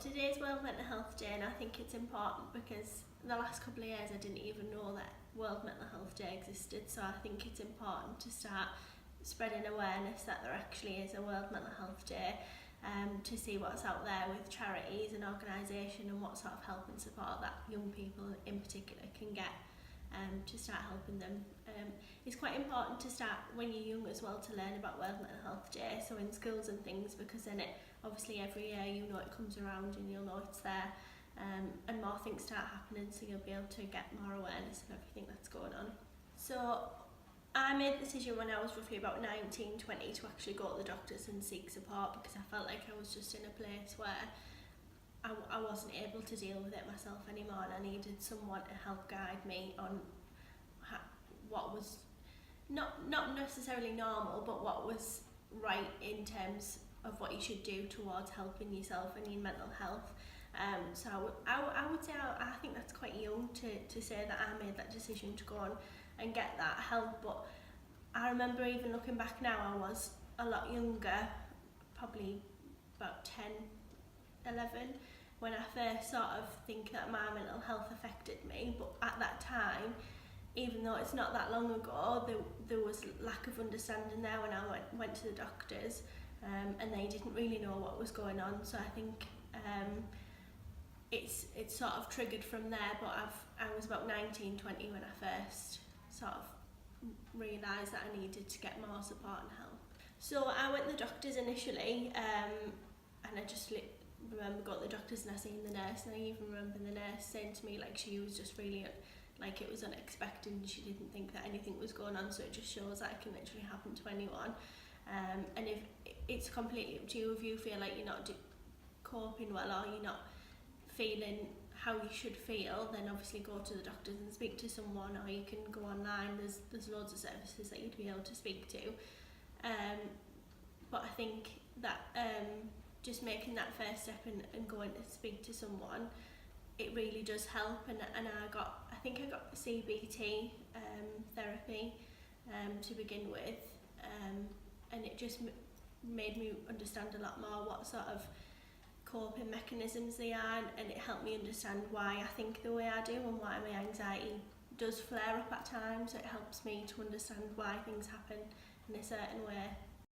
today's World Mental Health Day, and I think it's important because the last couple of years I didn't even know that World Mental Health Day existed, so I think it's important to start spreading awareness that there actually is a World Mental Health Day, to see what's out there with charities and organisations and what sort of help and support that young people in particular can get, to start helping them. It's quite important to start when you're young as well to learn about World Mental Health Day, so in schools and things, because then it obviously every year you know it comes around and you'll know it's there, and more things start happening, so you'll be able to get more awareness of everything that's going on. So I made the decision when I was roughly about 19, 20 to actually go to the doctors and seek support, because I felt like I was just in a place where I wasn't able to deal with it myself anymore, and I needed someone to help guide me on what was not necessarily normal, but what was right in terms of what you should do towards helping yourself and your mental health. So I would say I think that's quite young to say that I made that decision to go on and get that help, but I remember even looking back now, I was a lot younger, probably about 10, 11, when I first sort of think that my mental health affected me. But at that time, even though it's not that long ago, there was lack of understanding there when I went to the doctors, and they didn't really know what was going on. So I think it's sort of triggered from there, but I was about 19, 20 when I first sort of realised that I needed to get more support and help. So I went to the doctors initially, and I just remember going to the doctors and I seen the nurse, and I even remember the nurse saying to me like she was just really like it was unexpected and she didn't think that anything was going on, so it just shows that it can literally happen to anyone. And if it's completely up to you, if you feel like you're not coping well or you're not feeling how you should feel, then obviously go to the doctors and speak to someone, or you can go online. There's loads of services that you'd be able to speak to. But I think that just making that first step and going to speak to someone, it really does help. And I think I got CBT therapy to begin with, and it just made me understand a lot more what sort of coping mechanisms they are, and it helped me understand why I think the way I do and why my anxiety does flare up at times. It helps me to understand why things happen in a certain way.